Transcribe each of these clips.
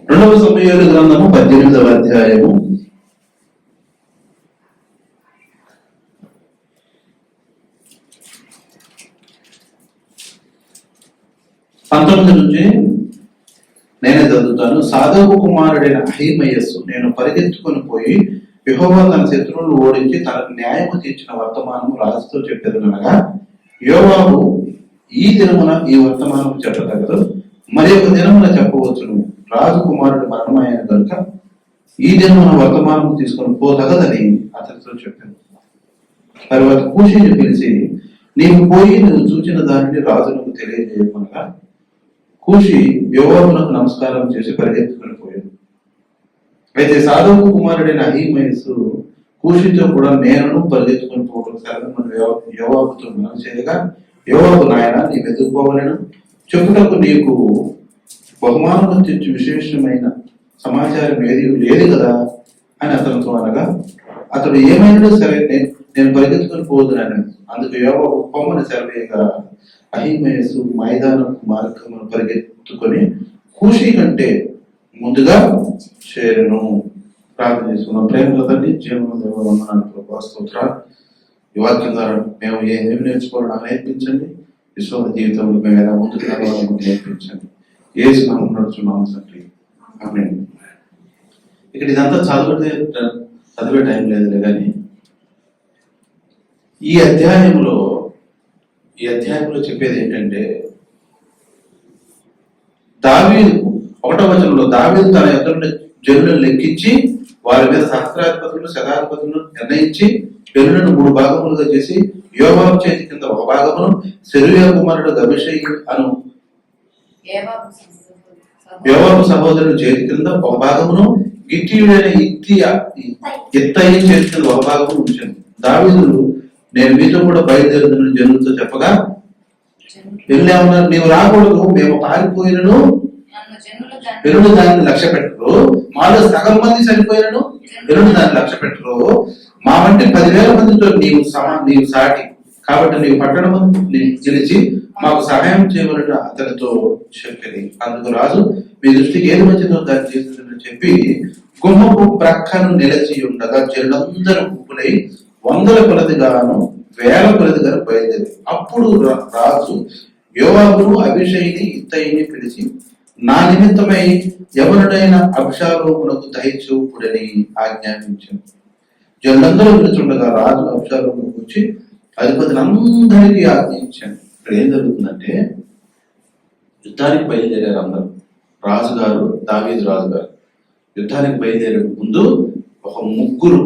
రెండవ సమూయేలు గ్రంథము 18వ అధ్యాయము 19 నుంచి నేనే చదువుతాను. సాధోకు కుమారుడైన అహీమయస్సు నేను పరిగెత్తుకొని పోయి యెహోవా తన శత్రువులను ఓడించి తనకు న్యాయము తీర్చిన వర్తమానము రాజుతో చెప్పేదనగా, యోవాబు ఈ దినమున ఈ వర్తమానము చెప్పగలదు, మరి ఒక దినమున చెప్పవచ్చును. రాజు కుమారుడు మరణమైన కనుక ఈ దినమున వర్తమానం తీసుకొని పోతగదని అతనితో చెప్పాను. తర్వాత కూషిని పిలిచి, నీవు పోయి నువ్వు చూచిన దానిని రాజునకు తెలియజేయమనగా, కూషి యోవాబునకు నమస్కారం చేసి పరిగెత్తుకుని పోయాడు. అయితే సాధోకు కుమారుడైన అహీమయస్సు కూషితో కూడా నేను పరిగెత్తుకుని పోవడం సరళమని యోవాబుతో మనం చేయగా, యోవాబు నాయన నీవు ఎదుర్కోవాలను చెప్పుటకు నీకు బహుమానం తెచ్చి విశేషమైన సమాచారం ఏది లేదు కదా అని అతనితో అనగా, అతడు ఏమైనా సరే నేను పరిగెత్తుకుని పోదునని. అందుకు యోవాబు పొమ్మని సెలవేయగా అహీమయస్సు మైదానపు మార్గమును పరిగెత్తుకొని కూషి కంటే ముందుగా చేరును. ప్రార్థన చేసుకున్నాం. ప్రేమల తండ్రి, జీవన దేవ వందనాలు ప్రభువా, స్తోత్రాలు. ఈ వాక్యం ద్వారా మేము ఏమి నేర్చుకోవాలో నాకు నేర్పించండి. విశ్వాస జీవితంలో మేము ఎలా ముందుకు రావాలని నేర్పించండి. యేసు నామమున నడుచున్నాము తండ్రి, ఆమేన్. ఇక్కడ ఇదంతా చదివే టైం లేదులే, కానీ ఈ అధ్యాయంలో చెప్పేది ఏంటంటే, దావీదు 1వ వచనంలో దావీదు తన యొద్ద జనులను లెక్కించి వారి మీద సహస్రాధిపతులను శతాధిపతులను నిర్ణయించి జనులను 3 భాగములుగా చేసి యోవాబు చేతి కింద ఒక భాగమును, సెరూయా కుమారుడు అబీషయి అను యోవాబు సహోదరుడు చేతి కింద ఒక భాగమును, గిత్తీయుడైన ఇత్తయి చేతి కింద ఒక భాగమును ఉంచాను. దావీదు నేను మీతో కూడా బయలుదేరుతున్న జనులతో చెప్పగా, వెళ్ళేమన్నారు, నీవు రాకూడదు, మేము పారిపోయినను జనులు దాన్ని లక్ష్య పెట్టరు, మాలో సగం మంది చనిపోయినను జనులు దాన్ని లక్ష్య పెట్టరు, మా వంటి 10,000 మందితో నీవు సాటి, కాబట్టి నీవు పట్టణం గెలిచి మాకు సహాయం చేయమని అతనితో చెప్పింది. అందుకు రాజు, మీ దృష్టికి ఏది మంచిదో దాన్ని చేస్తుందని చెప్పి గుమ్మపు ప్రక్కను నిలిచి ఉండగా జనులందరూ గుంపులై 100 కొలదిగాను 1000 కొలదిగాను బయలుదేరి. అప్పుడు రాజు యోవాబును అబీషయిని ఇత్తయిని పిలిచి, నా నిమిత్తమై ఎవరుడైనా అబ్షాలోమునకు దయచూపుడని ఆజ్ఞాపించాను. జనులందరూ పిలుచుండగా రాజు అబ్షాలోముకు వచ్చి అధిపతులందరికీ ఆజ్ఞయించాను. ఇక్కడ ఏం జరుగుతుందంటే, యుద్ధానికి బయలుదేరారు అందరూ. రాజుగారు, దావీదు రాజుగారు యుద్ధానికి బయలుదేరే ముందు ఒక 3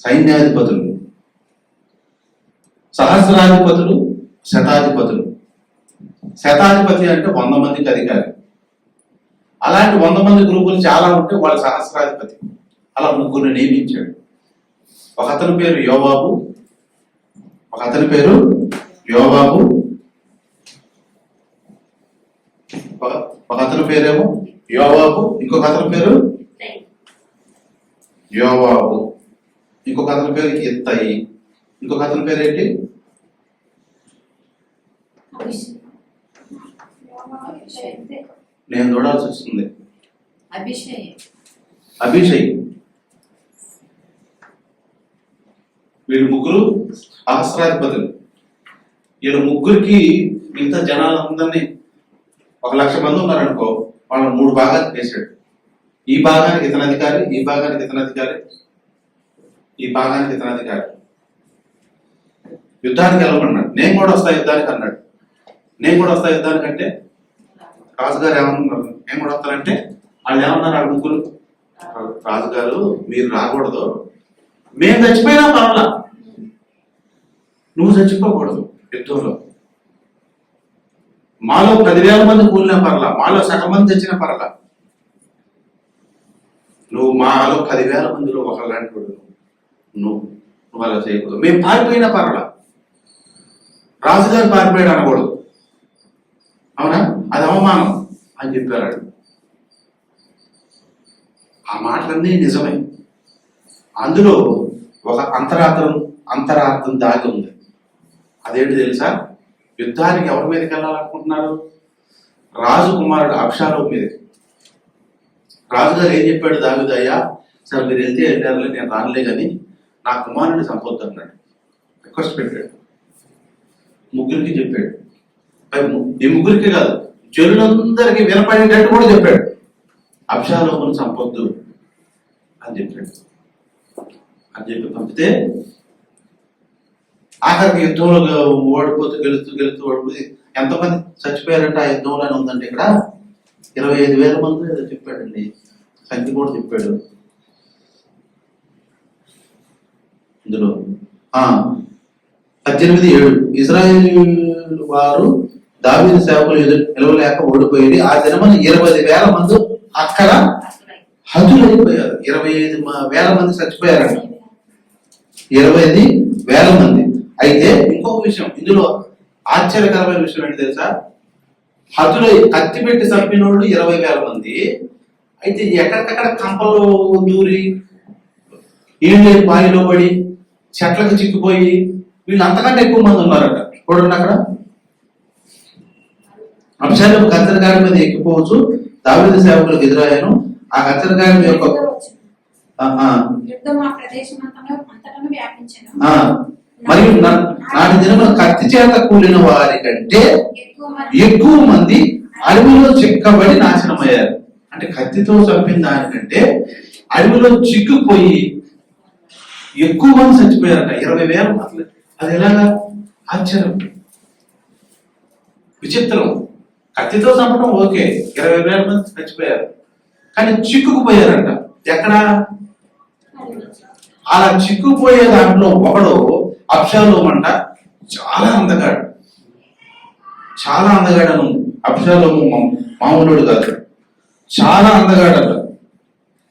సైన్యాధిపతులు, సహస్రాధిపతులు, శతాధిపతులు. శతాధిపతి అంటే 100 మందికి అధికారి. అలాంటి 100 మంది గ్రూపులు చాలా ఉంటే వాళ్ళు సహస్రాధిపతి. అలా 3 నియమించాడు. ఒక అతని పేరు యోవాబు, ఒక అతని పేరేమో యోవాబు, ఇంకొక అతని పేరు యోవాబు, ఇంకొక అతని పేరు ఇత్తయి, ఇంకొక అతని పేరు ఏంటి? నేను చూడాల్సి వస్తుంది. అభిషేక్. వీళ్ళు 3 సహస్రాధిపతులు. వీళ్ళు 3కి మిగతా జనాలందరినీ 1,00,000 మంది ఉన్నారనుకో, వాళ్ళని 3 భాగాలు చేశాడు. ఈ భాగానికి ఇతని అధికారి, ఈ భాగానికి ఇతని అధికారి, ఈ భాగానికి ఇతని అధికారి. యుద్ధానికి వెళ్ళమన్నాడు. నేను కూడా వస్తా యుద్ధానికి అన్నాడు. నేను కూడా వస్తా యుద్ధానికి అంటే రాజుగారు ఏమన్నారు, నేను కూడా వస్తానంటే వాళ్ళు ఏమన్నారు, ఆ 3 రాజుగారు మీరు రాకూడదు, మేము చచ్చిపోయినా పర్వాలా, నువ్వు చచ్చిపోకూడదు యుద్ధంలో. మాలో 10,000 మంది కూలినా పర్లా, మాలో సగం మంది తెచ్చినా పర్లా, నువ్వు మాలో 10,000 మందిలో ఒకలాంటి వాడు, నువ్వు అలా చేయకూడదు. మేము పారిపోయినా పర్లా, రాజుగారు పారిపోయాడు అనకూడదు, అవునా, అది అవమానం అని చెప్పారు. ఆ మాటలన్నీ నిజమే. అందులో ఒక అంతరార్థం దాగి ఉంది. అదేంటి తెలుసా? యుద్ధానికి ఎవరి మీదకి వెళ్ళాలనుకుంటున్నారు? రాజు కుమారుడు అబ్షాలోము మీదకి. రాజుగారు ఏం చెప్పాడు దావీదయ్యా, సరే మీరు వెళ్తే వెళ్ళారులే, నేను రానులే కానీ నా కుమారుడిని చంపొద్దు అన్నాడు. రిక్వెస్ట్ పెట్టాడు, ముగ్గురికి చెప్పాడు. ఈ ముగ్గురికి కాదు, జనులందరికీ వినపడేటట్టు కూడా చెప్పాడు, అబ్షాలోమును చంపొద్దు అని చెప్పాడు. అని చెప్పి పంపితే ఆఖరికి యుద్ధంలో ఓడిపోతూ గెలుస్తూ ఓడిపోయి ఎంతమంది చచ్చిపోయారంటే ఆ యుద్ధంలోనే ఉందంటే ఇక్కడ 25,000 మంది ఏదో చెప్పాడండి, సంఖ్య కూడా చెప్పాడు ఇందులో. 18:7 ఇశ్రాయేలు వారు దావీదు సేవకులు నిలవలేక ఓడిపోయి ఆ దినమని 20,000 మంది అక్కడ హతులైపోయారు. 25,000 మంది చచ్చిపోయారంట, 25,000 మంది. అయితే ఇంకొక విషయం ఇందులో ఆశ్చర్యకరమైన విషయం ఏంటి తెలుసా, హతులై కత్తి పెట్టి చంపినోళ్ళు 20,000 మంది. అయితే ఎక్కడికక్కడ కంపలు దూరి ఏళ్ళే బావిలో పడి చెట్లకు చిక్కిపోయి వీళ్ళు అంతకంటే ఎక్కువ మంది ఉన్నారట. చూడండి అక్కడ, అబ్షాలోము కత్తెరగాడి మీద ఎక్కిపోవచ్చు, దావీదు సేవకులకు ఎదురాయను. ఆ కత్తెరగాడి యొక్క మరియు నాటి దినమున కత్తి చేత కూలిన వారి కంటే ఎక్కువ మంది అడవిలో చిక్కబడి నాశనమయ్యారు. అంటే కత్తితో చంపిన దానికంటే అడవిలో చిక్కుపోయి ఎక్కువ మంది చచ్చిపోయారట, 20,000. అది ఎలాగా? ఆశ్చర్యం, విచిత్రం. కత్తితో చంపడం ఓకే, 20,000 మంది చచ్చిపోయారు, కానీ చిక్కుకుపోయారంట. ఎక్కడ? అలా చిక్కుపోయే దాంట్లో ఒకడు అబ్షాలోము అంట, చాలా అందగాడు, చాలా అందగాడు అని ఉంది. అబ్షాలోము మామూలుడు కాదు, చాలా అందగాడట.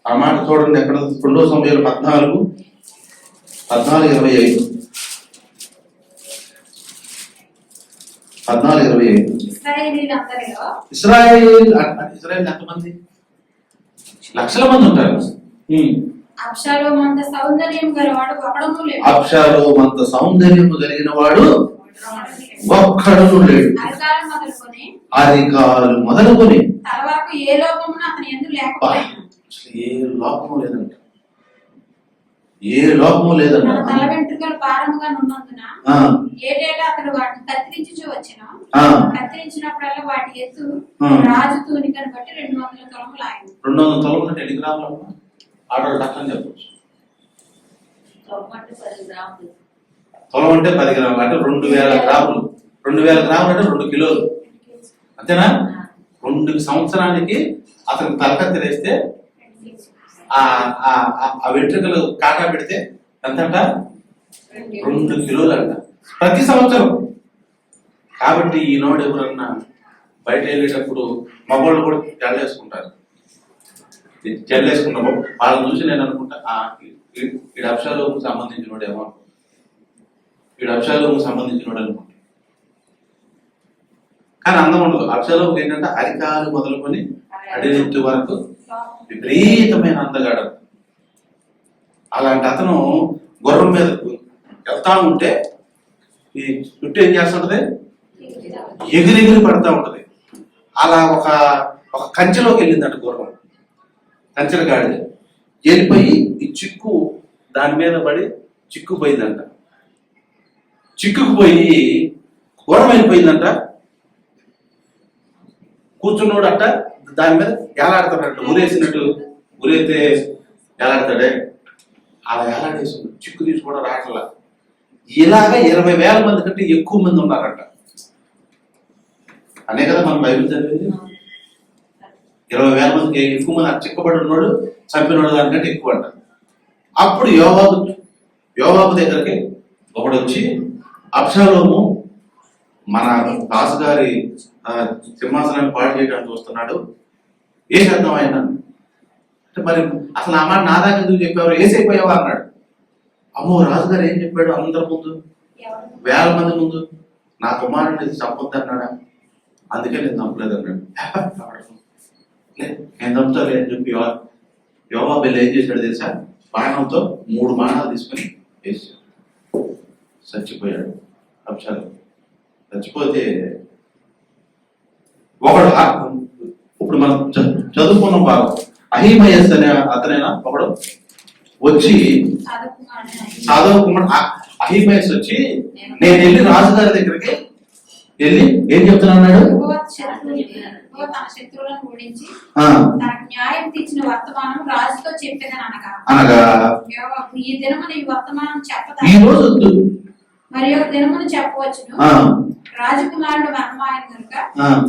ఆ మాట చూడండి ఎక్కడ, 2 సమూయేలు 14:25. 14:25. ఇశ్రాయేల్ ఎంతమంది? లక్షల మంది ఉంటారు. అబ్షాలోము అంత సౌందర్యం కలిగిన వాడు ఒక్కడును లేడు. అరికాలు మొదలుకొని తల వరకు ఏ లోపమును అతని యందు లేకపోయినా, ఏ లోపము లేదంట, ఏ లోపము లేదంట. తల వెంట్రుకలు భారముగా ఉన్నందున ఏటేటా అతడు వాటిని కత్తిరించుచూ వచ్చెను. కత్తిరించినప్పుడల్లా వాటి ఎత్తు రాజు తూనికను బట్టి 200 తులములు ఆయన. 200 తులములు అంటే ఎన్ని గ్రాములు? ఆర్డర్ డాక్టర్ చెప్పచ్చు. తులం అంటే 10 గ్రాములు, అంటే 2,000 గ్రాములు. 2,000 గ్రాములు అంటే 2 కిలోలు, అంతేనా? 2 సంవత్సరానికి అతను తలకత్తి వేస్తే ఆ వెంట్రుకలు కాకా పెడితే ఎంతంట? 2 కిలోలు అంట ప్రతి సంవత్సరం. కాబట్టి ఈనాడు ఎవరన్నా బయట వెళ్ళేటప్పుడు మగవాళ్ళు కూడా జల్లేసుకుంటారు. జల్లేసుకున్నప్పుడు వాళ్ళని చూసి నేను అనుకుంటా, వీడు అబ్షాలోముకు సంబంధించినోడేమో, వీడు అబ్షాలోముకు సంబంధించినోడు అనుకుంటా. కానీ అందం ఉండదు. అబ్షాలోముకు ఏంటంటే అరికాలు మొదలుకొని అడినెత్తి వరకు విపరీతమైన అందగాడు. అలాంటి అతను గుర్రం మీద వెళ్తా ఉంటే ఈ చుట్టూ ఏం చేస్తుంటది? ఎగిరెగిరి పడతా ఉంటది. అలా ఒక కంచెలోకి వెళ్ళిందంట గుర్రం, కంచెల గాడిద వెళ్ళిపోయి ఈ చిక్కు దాని మీద పడి చిక్కుపోయిందంట. చిక్కుకుపోయి గుర్రం వెళ్ళిపోయిందంట. కూర్చున్నోడు అట్ట దాని మీద ఏలాడతాడంట, ఊరేసినట్టు. ఊరైతే ఏలాడతాడే అలా ఏలాడేసి చిక్కు తీసుకోవడం రాకలా. ఇలాగా 20,000 మంది కంటే ఎక్కువ మంది ఉన్నారంట. అనే కదా మనం బైబిల్ చదివేది. 20,000 మందికి ఎక్కువ మంది చిక్కబడి ఉన్నాడు, చంపినోడు దానికంటే ఎక్కువ అంట. అప్పుడు యోవాబు దగ్గరికి ఒకడు వచ్చి, అబ్షాలోము మన దాసు గారి సింహాసనాన్ని పాడు చేయడానికి చూస్తున్నాడు, ఏ చేద్దాం ఆయన అంటే, మరి అసలు ఆ మాట నా దాకా ఎందుకు చెప్పావు, ఏసైపోయావా అన్నాడు. అమ్మో, రాజుగారు ఏం చెప్పాడు అందరి ముందు, 1,000 మంది ముందు, నా కుమారుడిని చంపొద్దు అన్నాడా, అందుకే నేను చంపలేదు అన్నాడు. నేను చంపుతాలే అని చెప్పి యోవాబు ఏం చేశాడు తెలుసా? బాణంతో 3 బాణాలు తీసుకొని వేసాడు, చచ్చిపోయాడు అబ్షాలోము. చచ్చిపోతే ఒకడు, ఇప్పుడు మనం చదువుకున్న భాగం, అహిమయస్ అనే అతనేనా ఒకడు వచ్చి సాధవ కుమారుడు అహిమయస్ వచ్చి నేను వెళ్ళి రాజుగారి దగ్గరికి వెళ్ళి ఏం చెప్తున్నాడు? తన శత్రువులను ఓడించి తనకు న్యాయం తీర్చిన వర్తమానం రాజుతో చెప్పేదని అనగా ఈ దినమున ఈ వర్తమానం చెప్పదా ఈ రోజు మరి ఒక దినమును చెప్పవచ్చును రాజకుమారుడు మరణమాయన కనుక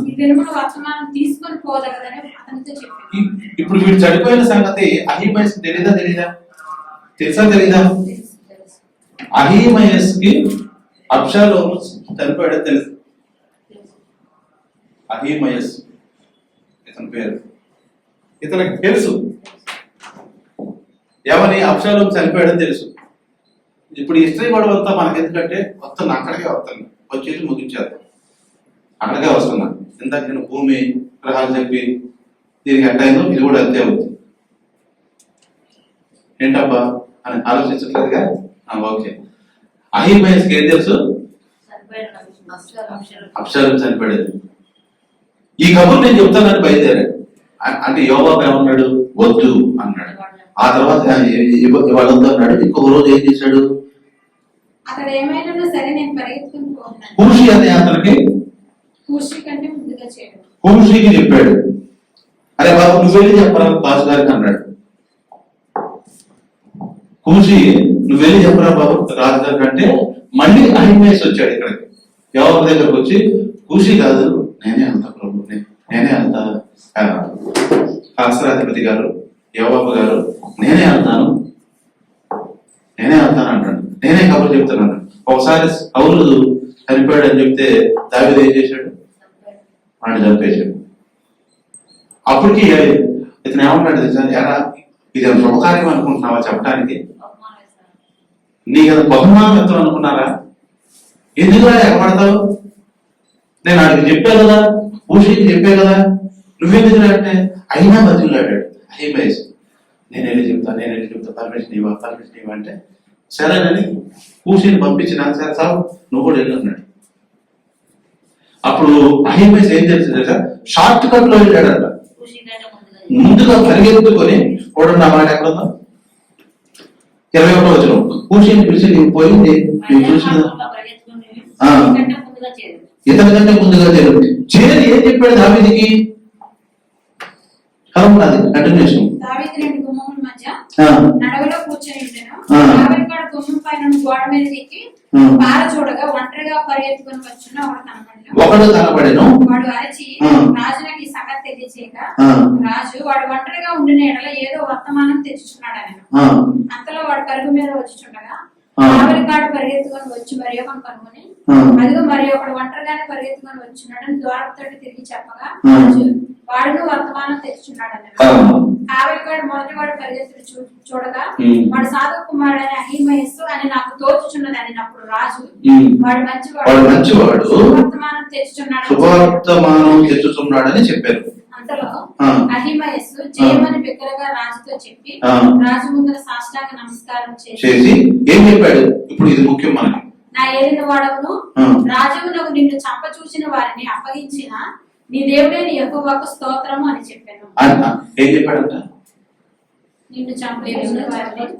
ఈ దినమున వర్తమానం తీసుకొని పోదగదని అతనితో చెప్పాడు. ఇప్పుడు వీడు చనిపోయిన సంగతి అహిమయస్ తెలీదా? తెలుసా? తెలీదా? అహిమయస్ కి అబ్షాలోము చనిపోయాడో తెలుసు. అహిమయస్ ఇతని పేరు, ఇతనికి తెలుసు ఏమని అబ్షాలోము చనిపోయాడని తెలుసు. ఇప్పుడు హిస్టరీ గొడవ అంతా మనకి ఎందుకంటే వస్తున్నా, అక్కడికే వస్తాను, వచ్చేసి ముగించారు, అక్కడికే వస్తున్నా. ఇందాక నేను భూమి గ్రహాలు చెప్పి దీనికి ఎట్టయిందో ఇది కూడా అంతే అవుతుంది. ఏంటబ్బా అని ఆలోచించట్లేదుగా? ఓకే. అహిమయస్కి ఏం తెలుసు? అబ్షాలోము చనిపోయాడు. ఈ కబుర్ నేను చెప్తానని బయలుదేరాడు. అంటే యోవాబు ఏమన్నాడు? వద్దు అన్నాడు. ఆ తర్వాత వాళ్ళంతా అన్నాడు. ఇంకొక రోజు ఏం చేశాడు? అతడు ఏమైనా సరే నేను పరిగెత్తుకుని పోతున్నాను. కూషి అనే అతనికి కూషి కంటే ముందుగా చేయడు. కూషికి చెప్పాడు, అరే బాబు నువ్వు వెళ్ళి చెప్పరా బాసు గారికి అన్నాడు. కూషి నువ్వు వెళ్ళి చెప్పరా బాబు రాజుగారికి అంటే మళ్ళీ అహిమయస్ వచ్చాడు ఇక్కడికి. యోవాబు దగ్గరకు వచ్చి కూషి కాదు నేనే అంత ప్రభు, నేనే అంత సహస్రాధిపతి గారు యోవాబు గారు నేనే అంటాను అంటాడు. నేనే కబురు చెప్తున్నాను. ఒకసారి సౌలు చనిపోయాడు అని చెప్తే దావీదు ఏం చేశాడు? వాడిని చంపేశాడు. అప్పటికి ఇతను ఏమంటాడు తెలుసా? ఎరా ఇది శుభకార్యం అనుకుంటున్నావా చెప్పడానికి? నీకు అది బహుమానం ఎత్తం అనుకున్నారా? ఎందుకురా ఎగబడతావు? నేను వాడికి చెప్పా కదా, పూషికి చెప్పే కదా, నువ్వెందుకు అంటే అయినా బతుకులాడాడు అహిమయస్. నేను వెళ్ళి చెప్తా పర్మిషన్ ఇవ్వ అంటే సరేనని పూషిని పంపించిన సరే సార్ నువ్వు కూడా వెళ్ళి అన్నాడు. అప్పుడు అహిమయస్ ఏం తెలిసింది కదా, షార్ట్ కట్ లో వెళ్ళాడట. ముందుగా పరిగెత్తుకొని కూడా నా మాట ఎక్కడుందా 21వ వచనం. పూషిని పిలిచి నీకు పోయింది నీకు చూసిన ఇతని కంటే ముందుగా చేరి ఏం చెప్పాడు దావీదుకి? కంటిన్యూషన్. దావీదు రెండు గుమ్మముల మధ్య నడవలో కూర్చొని ఉండెను. దావీదు గుమ్మం పైన గోడ మీద ఎక్కి పార చూడగా ఒంటరిగా పరిగెత్తుకుని వచ్చున్న ఒకడు కనబడెను. వాడు అరచి రాజునకి ఈ సంగతి తెలియచేయక రాజు వాడు ఒంటరిగా ఉండిన ఎడల ఏదో వర్తమానం తెచ్చుచున్నాడు అని. అంతలో వాడు పరుగు మీద వచ్చుచుండగా దావీదు పరిగెత్తుకొని వచ్చి మరి ఒకని కనుగొని అదిగో మరి ఒకడు ఒంటరిగానే పరిగెత్తుకొని వచ్చున్నాడని ద్వారపుతోటి తిరిగి చెప్పగా వాడును వర్తమానం తెచ్చుచున్నాడు అన్నాడు. కావలిగాడు మొదటి వాడు పరిగెత్తుడు చూడగా వాడు సాధవ కుమారుడు అని అహిమయస్సు అని నాకు తోచుచున్నది అనినప్పుడు రాజు వాడు మంచివాడు వర్తమానం తెచ్చుచున్నాడని చెప్పారు. అంతలో అహిమయస్సు జయమని బిగ్గరగా రాజుతో చెప్పి రాజు ముందర సాష్టాంగ నమస్కారం చేసి ఏం చెప్పాడు? ఇప్పుడు ఇది ముఖ్యం మనకి. నా ఏలిన వాడవును రాజువునకు నిన్ను చంప చూసిన వారిని అప్పగించిన నీ దేవుడైన యెహోవాకు స్తోత్రము అని చెప్పాను. ఏం చెప్పాడంట?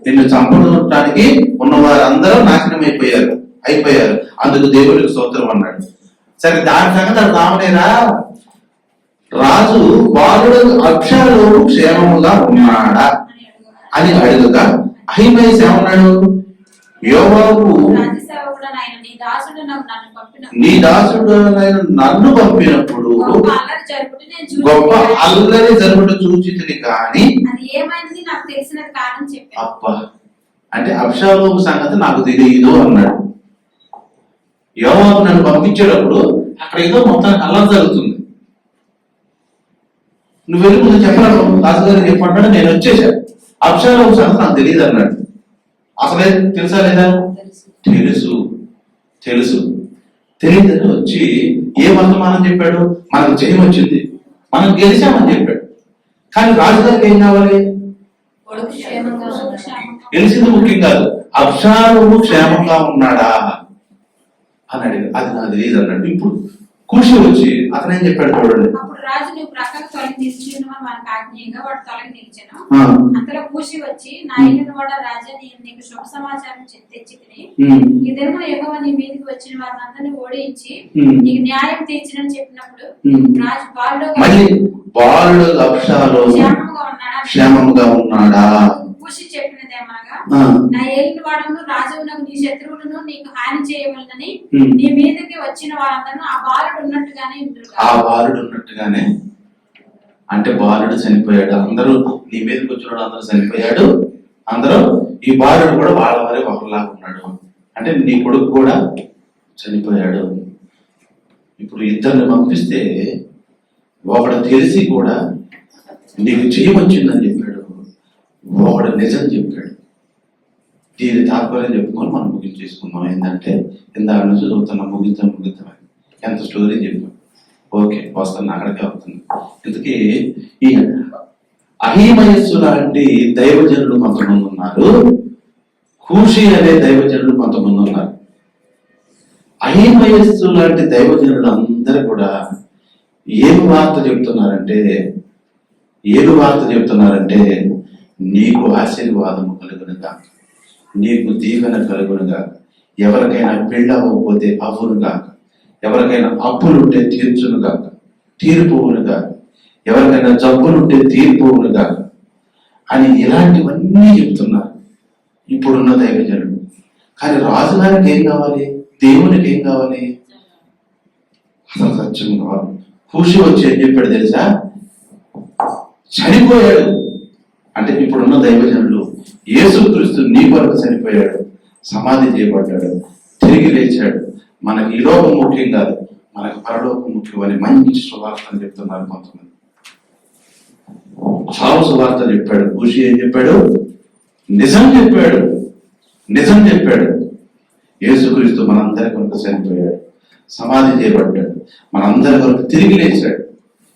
నిన్ను చంపడానికి ఉన్న వారందరూ నాశనం అయిపోయారు. అందుకు దేవుడికి స్తోత్రం అన్నాడు. సరే దాని సంగతి అది రామనేరా? రాజు బాలుడు అబ్షాలోము క్షేమముగా ఉన్నాడా అని అడుగుగా అహిమయస్ ఏమన్నాడు? యోవాబు నీ దాసుడు నన్ను పంపినప్పుడు గొప్ప అల్లరి జరుగుట చూచితిని కానీ అబ్బా అంటే అబ్షాలోము సంగతి నాకు తెలియదు అన్నాడు. యోవాబు నన్ను పంపించేటప్పుడు అక్కడ ఏదో మొత్తానికి అల్లరి జరుగుతుంది, నువ్వు వెళ్ళి ముందు చెప్పాను రాజుగారు చెప్పంటాడు, నేను వచ్చేసా, అబ్షాలోము సంగతి నాకు తెలియదు అన్నాడు. అసలే తెలుసా లేదా? తెలుసు తెలియదని వచ్చి ఏ వర్తమానం చెప్పాడు? మనకు జయం వచ్చింది, మనం గెలిచామని చెప్పాడు. కానీ రాజుగారికి ఏం కావాలి? గెలిచింది ముఖ్యం కాదు, అబ్షాలోము క్షేమంగా ఉన్నాడా అని అడిగాడు. అది నాకు తెలియదు అన్నాడు. ఇప్పుడు కూషి వచ్చి అతను ఏం చెప్పాడు చూడండి. రాజు నువ్వు ప్రక్కకు తొలగి నిలిచి ఉన్నామని మనకు ఆజ్ఞగా వాడు తొలగి నిలిచాను. అంతలో కూషి వచ్చి నా ఇల్లును కూడా రాజా నీకు శుభ సమాచారం తెచ్చి ఈ దినమున యెహోవా నీ మీదకి వచ్చిన వారిని అందరినీ ఓడించి నీకు న్యాయం తీర్చినని చెప్పినప్పుడు రాజు బాలుడు అబ్షాలోము క్షేమముగా ఉన్నాడా? కూషి చెప్పినదేమనగా నా ఏలిన వాడను రాజువునకు నీ శత్రువులను నీకు హాని చేయవలనని నీ మీదకి వచ్చిన వారందరూ ఆ బాలుడు ఉన్నట్టుగానే అంటే బాలుడు చనిపోయాడు, అందరూ నీ మీదకి వచ్చిన అందరూ చనిపోయాడు, అందరూ ఈ బాలుడు కూడా వాళ్ళ వారే ఒకలాగా ఉన్నాడు. అంటే నీ కొడుకు కూడా చనిపోయాడు. ఇప్పుడు ఇద్దరిని పంపిస్తే ఒకడు తెలిసి కూడా నీకు జయం వచ్చిందని చెప్పాడు, ఒకడు నిజం చెప్పాడు. దీని తాత్పర్యం చెప్పుకొని మనం ముగించేసుకుందాం. ఏంటంటే ఇందాక నుంచి చదువుతున్నాం, ముగిద్దాం ఎంత స్టోరీ చెప్పాం. ఓకే, వస్తాను, అక్కడికే వస్తాను. ఇంతకీ ఈ అహీమయస్సు లాంటి దైవజనులు కొంతమంది ఉన్నారు, కూషి అనే దైవజనులు కొంతమంది ఉన్నారు. అహీమయస్సు లాంటి దైవజనులు అందరూ కూడా ఏమి వార్త చెప్తున్నారంటే నీకు ఆశీర్వాదము కలుగునుగా, నీకు దీవెన కలుగునుగా, ఎవరికైనా పెళ్ళి అవ్వకపోతే అవ్వునుగా, ఎవరికైనా అప్పులుంటే తీర్చునుగా, తీర్పువునుగా, ఎవరికైనా జబ్బులుంటే తీర్పువునుగా అని ఇలాంటివన్నీ చెప్తున్నారు ఇప్పుడున్న దైవజనుడు. కానీ రాజుగారికి ఏం కావాలి? దేవునికి ఏం కావాలి? అసలు సత్యం కావాలి. కూషి వచ్చి ఏం చెప్పాడు తెలుసా? చనిపోయాడు అంటే ఇప్పుడున్న దైవజనులు యేసుక్రీస్తు నీ కొరకు చనిపోయాడు, సమాధి చేయబడ్డాడు, తిరిగి లేచాడు, మనకి ఈ లోకం ముఖ్యం కాదు, మనకు పరలోకం ముఖ్యం అని మంచి సువార్తను చెప్తున్నారు కొంతమంది. చావు సువార్త చెప్పాడు. కూషి ఏం చెప్పాడు? నిజం చెప్పాడు. యేసుక్రీస్తు మనందరి కొరకు చనిపోయాడు, సమాధి చేయబడ్డాడు, మనందరి కొరకు తిరిగి లేచాడు.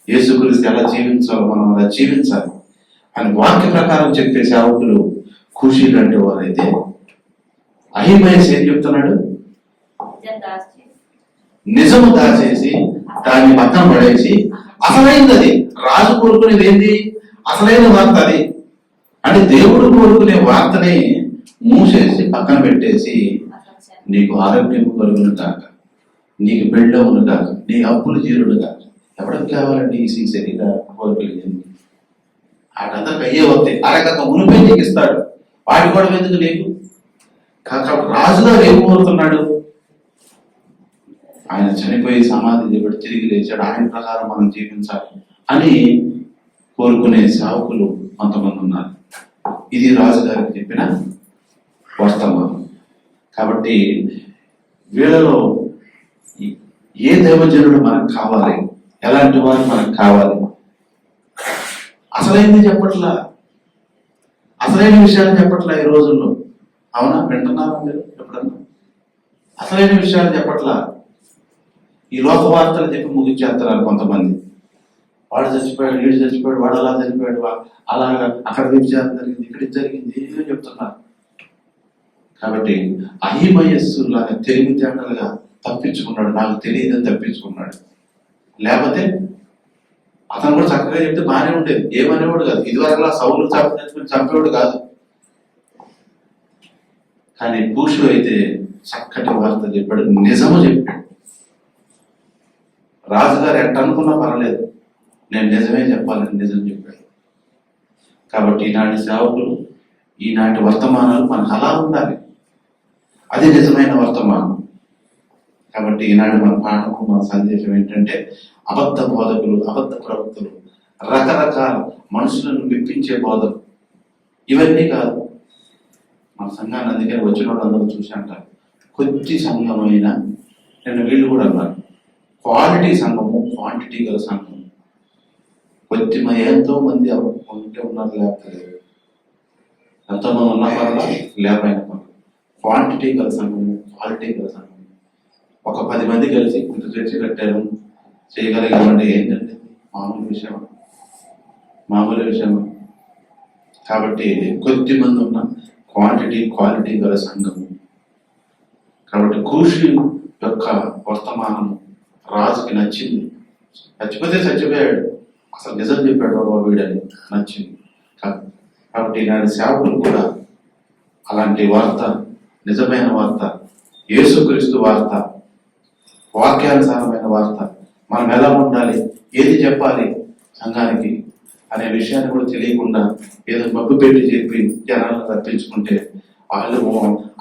యేసుక్రీస్తు ఎలా జీవించాలో మనం అలా జీవించాలి అని వాక్య ప్రకారం చెప్పే సేవకులు కూషి లాంటి వారైతే, అహిమయస్ ఏం చెప్తున్నాడు? నిజము దాచేసి దాన్ని పక్కన పడేసి, అసలైనది అది రాజు కోరుకునేది ఏంది? అసలైన వార్త అది. అంటే దేవుడు కోరుకునే వార్తని మూసేసి పక్కన పెట్టేసి, నీకు ఆరోగ్యం కలుగును కాక, నీకు పెళ్ళవును కాక, నీ అప్పులు తీరుడు కాక. ఎవరికి కావాలండి ఈ శరీర కోరికలు? వాటందరికి అయ్యే వస్తాయి. అరగక మునిపే నీకు ఇస్తాడు, వాటి కూడా ఎందుకు నీకు? కాక రాజుగారు ఏం కోరుతున్నాడు? ఆయన చనిపోయి సమాధి చేయబడి తిరిగి లేచాడు, ఆయన ప్రకారం మనం జీవించాలి అని కోరుకునే సేవకులు కొంతమంది ఉన్నారు. ఇది రాజుగారికి చెప్పిన వర్తమానం. కాబట్టి వీళ్ళలో ఏ దైవజనుడు మనకు కావాలి, ఎలాంటి వారు మనకు కావాలి? అసలైనది చెప్పట్లా, అసలైన విషయాలు చెప్పట్లా ఈ రోజుల్లో. అవునా? వింటున్నారా మీరు ఎప్పుడన్నా? అసలైన విషయాలు చెప్పట్లా, ఈ లోక వార్తలు చెప్పి ముగించేస్తున్నారు కొంతమంది. వాడు చచ్చిపోయాడు, వీడు చచ్చిపోయాడు, వాడు అలా చనిపోయాడు, అలాగా అక్కడ విచారం జరిగింది, ఇక్కడ జరిగింది, ఏదో చెప్తున్నారు. కాబట్టి అహిమయస్సు లాగా తెలివితేటలుగా తప్పించుకున్నాడు, నాకు తెలియదని తప్పించుకున్నాడు. లేకపోతే అతను కూడా చక్కగా చెప్తే బాగానే ఉండేది, ఏమనేవాడు కాదు. ఇదివరకు సౌలు చంపేవాడు కాదు. కానీ కూషు అయితే చక్కటి వార్త చెప్పాడు, నిజము చెప్పాడు. రాజుగారు ఎట్ట అనుకున్నా పర్వాలేదు, నేను నిజమే చెప్పాలని నిజం చెప్పాడు. కాబట్టి ఈనాటి సేవకులు, ఈనాటి వర్తమానాలు మనకు అలా ఉండాలి, అది నిజమైన వర్తమానం. కాబట్టి ఈనాడు మన పాఠకు మన సందేశం ఏంటంటే, అబద్ధ బోధకులు, అబద్ధ ప్రవక్తలు, రకరకాల మనుషులను మెప్పించే బోధలు ఇవన్నీ కాదు. మన సంఘాన్ని అందుకని వచ్చిన వాళ్ళందరూ చూసి అంటారు, కొద్ది సంఘమైన, నేను వీళ్ళు కూడా అన్నారు, క్వాలిటీ సంఘము, క్వాంటిటీ గల సంఘము. కొద్ది ఎంతో మంది ఉంటే ఉన్నారు, లేకపోతే ఎంతో మంది ఉన్న పర్లా, లేకపోయిన పర్లా. క్వాంటిటీ గల సంఘము, క్వాలిటీ గల సంఘము. ఒక 10 మంది కలిసి ఇంత చర్చి కట్టారు, చేయగలిగామంటే ఏంటంటే మామూలు విషయం. కాబట్టి కొద్ది మంది ఉన్న క్వాంటిటీ క్వాలిటీ గల సంఘము. కాబట్టి కూషి యొక్క వర్తమానం రాజుకి నచ్చింది. చచ్చిపోతే చచ్చిపోయాడు, అసలు నిజం చెప్పాడు బాబు వీడని నచ్చింది. కాబట్టి నాడు సేవకులు కూడా అలాంటి వార్త, నిజమైన వార్త, యేసుక్రీస్తు వార్త, వాక్యానుసారమైన వార్త, మనం ఎలా ఉండాలి, ఏది చెప్పాలి సంఘానికి అనే విషయాన్ని కూడా తెలియకుండా ఏదో మబ్బు పెట్టి చెప్పి జనాలను తప్పించుకుంటే వాళ్ళు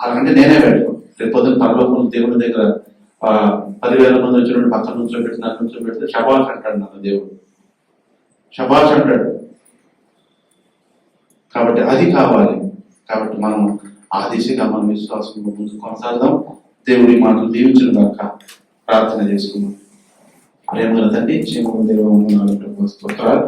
అలాంటే నేనే వెళ్ళను. రేపు పొద్దున్న పరలోకం దేవుడి దగ్గర 10,000 మంది వచ్చినట్టు పక్కన నుంచో పెట్టి నన్ను నుంచో పెడితే శబాష్ అంటాడు నన్ను దేవుడు, శబాష్ అంటాడు. కాబట్టి అది కావాలి. కాబట్టి మనం ఆ దిశగా మన విశ్వాసం ముందు కొనసాగుదాం. దేవుడి మాటలు దీవించిన దాకా ప్రార్థన చేసుకున్నాం. ప్రేమల తండ్రి, క్షేమ దేవ స్తోత్రాలు.